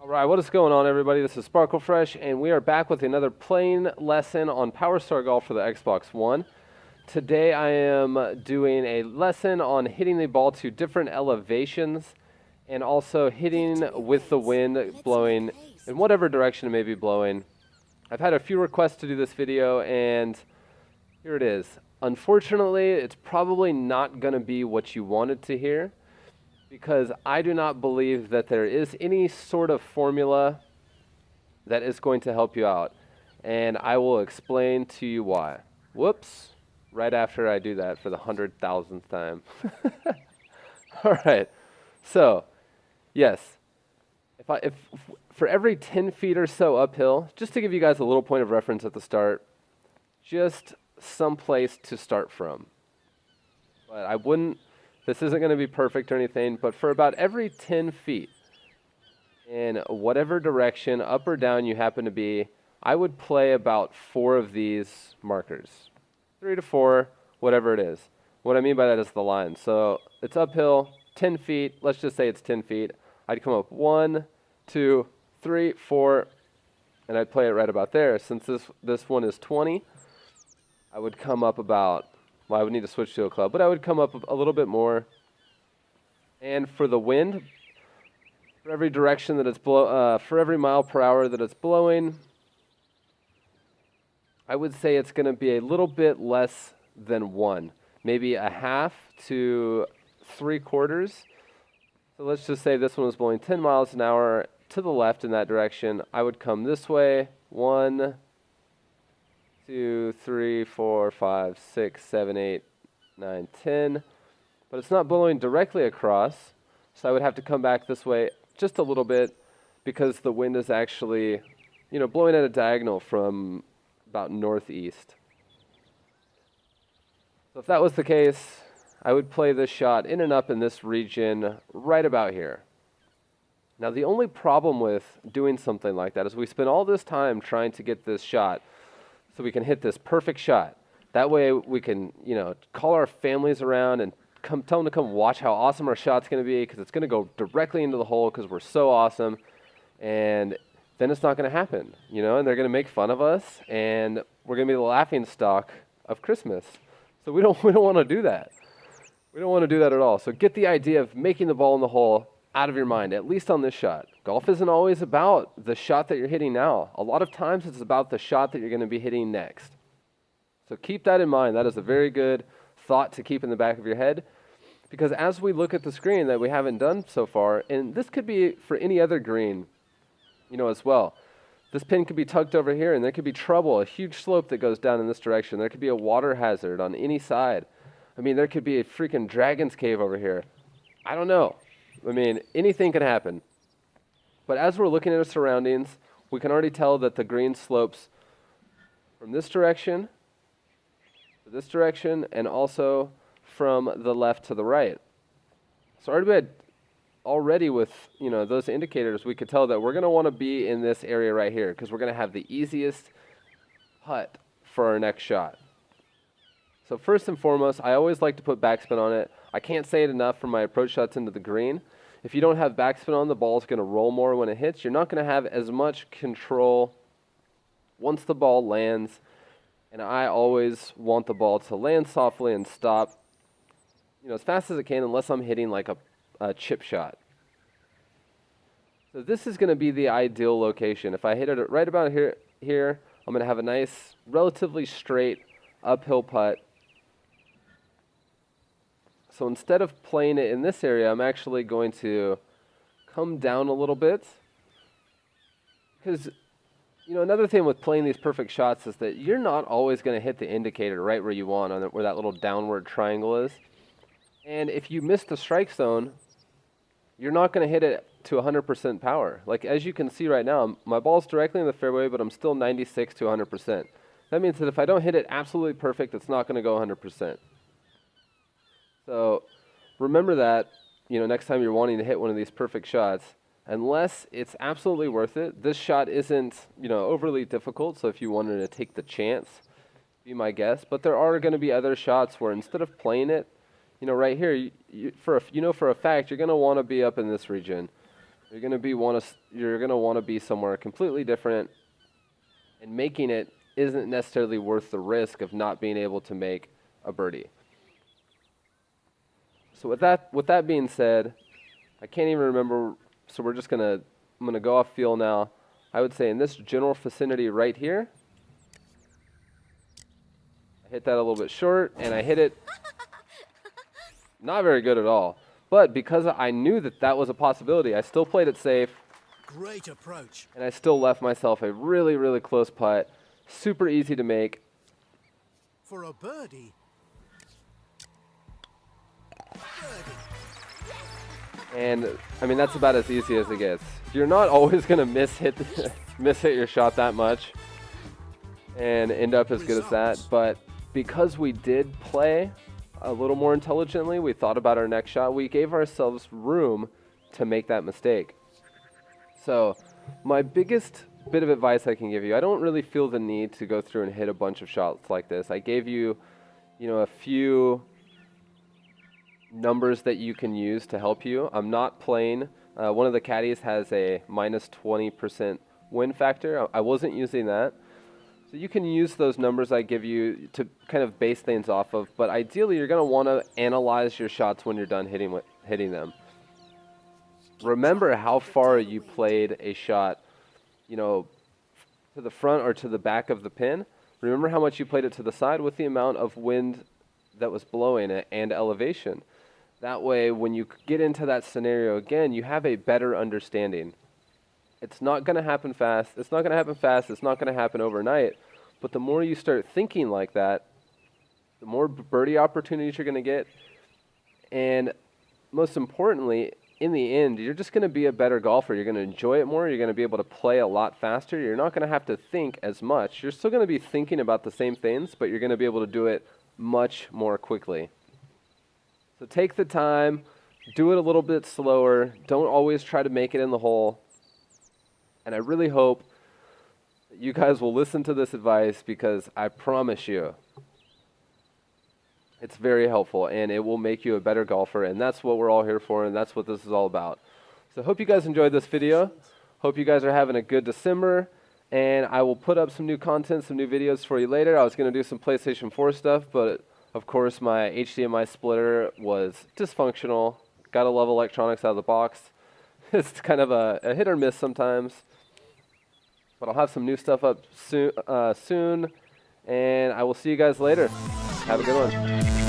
Alright, what is going on, everybody? This is Sparkle Fresh, and we are back with another playing lesson on Powerstar Golf for the Xbox One. Today I am doing a lesson on hitting the ball to different elevations and also hitting with the wind blowing in whatever direction it may be blowing. I've had a few requests to do this video, and here it is. Unfortunately, it's probably not going to be what you wanted to hear, because I do not believe that there is any sort of formula that is going to help you out. And I will explain to you why. Whoops. Right after I do that for the 100,000th time. Alright. So, yes. If for every 10 feet or so uphill, just to give you guys a little point of reference at the start, just some place to start from. But I wouldn't... This isn't going to be perfect or anything, but for about every 10 feet, in whatever direction, up or down you happen to be, I would play about 4 of these markers. 3 to 4, whatever it is. What I mean by that is the line. So it's uphill, 10 feet, let's just say it's 10 feet. I'd come up 1, 2, 3, 4, and I'd play it right about there. Since this one is 20, I would come up about... Well, I would need to switch to a club, but I would come up a little bit more. And for the wind, for every direction that it's for every mile per hour that it's blowing, I would say it's going to be a little bit less than 1, maybe a half to 3/4. So let's just say this one was blowing 10 miles an hour to the left in that direction. I would come this way, 1, 2, 3, 4, 5, 6, 7, 8, 9, 10. But it's not blowing directly across, so I would have to come back this way just a little bit because the wind is actually, blowing at a diagonal from about northeast. So if that was the case, I would play this shot in and up in this region right about here. Now, the only problem with doing something like that is we spend all this time trying to get this shot so we can hit this perfect shot. That way we can, call our families around and tell them to come watch how awesome our shot's going to be, because it's going to go directly into the hole because we're so awesome. And then it's not going to happen, and they're going to make fun of us, and we're going to be the laughing stock of Christmas. So we don't want to do that. We don't want to do that at all. So get the idea of making the ball in the hole out of your mind, at least on this shot. Golf isn't always about the shot that you're hitting now. A lot of times it's about the shot that you're going to be hitting next. So keep that in mind. That is a very good thought to keep in the back of your head, because as we look at the screen that we haven't done so far, and this could be for any other green, as well. This pin could be tucked over here, and there could be trouble, a huge slope that goes down in this direction. There could be a water hazard on any side. I mean, there could be a freaking dragon's cave over here. I don't know. I mean, anything can happen. But as we're looking at our surroundings, we can already tell that the green slopes from this direction to this direction, and also from the left to the right. So already with those indicators, we could tell that we're going to want to be in this area right here, because we're going to have the easiest putt for our next shot. So first and foremost, I always like to put backspin on it. I can't say it enough for my approach shots into the green. If you don't have backspin on, the ball's going to roll more when it hits. You're not going to have as much control once the ball lands. And I always want the ball to land softly and stop, as fast as it can, unless I'm hitting like a chip shot. So this is going to be the ideal location. If I hit it right about here, I'm going to have a nice, relatively straight uphill putt. So instead of playing it in this area, I'm actually going to come down a little bit. Because, another thing with playing these perfect shots is that you're not always going to hit the indicator right where you want, where that little downward triangle is. And if you miss the strike zone, you're not going to hit it to 100% power. Like, as you can see right now, my ball's directly in the fairway, but I'm still 96 to 100%. That means that if I don't hit it absolutely perfect, it's not going to go 100%. So remember that, next time you're wanting to hit one of these perfect shots, unless it's absolutely worth it. This shot isn't, overly difficult, so if you wanted to take the chance, be my guest. But there are going to be other shots where instead of playing it, right here, for a fact, you're going to want to be up in this region. You're gonna want to be somewhere completely different, and making it isn't necessarily worth the risk of not being able to make a birdie. So with that being said, I can't even remember. So I'm gonna go off feel now. I would say in this general vicinity right here, I hit that a little bit short, and I hit it not very good at all. But because I knew that was a possibility, I still played it safe. Great approach. And I still left myself a really, really close putt. Super easy to make. For a birdie. And I mean, that's about as easy as it gets. You're not always gonna miss hit your shot that much and end up as good as that. But because we did play a little more intelligently, we thought about our next shot, we gave ourselves room to make that mistake. So my biggest bit of advice I can give you, I don't really feel the need to go through and hit a bunch of shots like this. I gave you, a few numbers that you can use to help you. I'm not playing. One of the caddies has a minus 20% win factor. I wasn't using that. So you can use those numbers I give you to kind of base things off of, but ideally you're going to want to analyze your shots when you're done hitting them. Remember how far you played a shot, to the front or to the back of the pin. Remember how much you played it to the side with the amount of wind that was blowing it and elevation. That way, when you get into that scenario again, you have a better understanding. It's not going to happen fast. It's not going to happen overnight. But the more you start thinking like that, the more birdie opportunities you're going to get. And most importantly, in the end, you're just going to be a better golfer. You're going to enjoy it more. You're going to be able to play a lot faster. You're not going to have to think as much. You're still going to be thinking about the same things, but you're going to be able to do it much more quickly. So take the time. Do it a little bit slower. Don't always try to make it in the hole. And I really hope that you guys will listen to this advice, because I promise you it's very helpful and it will make you a better golfer, and that's what we're all here for, and that's what this is all about. So I hope you guys enjoyed this video. Hope you guys are having a good December, and I will put up some new content, some new videos for you later. I was going to do some PlayStation 4 stuff, but of course my HDMI splitter was dysfunctional. Gotta love electronics out of the box. It's kind of a hit or miss sometimes. But I'll have some new stuff up soon, and I will see you guys later. Have a good one.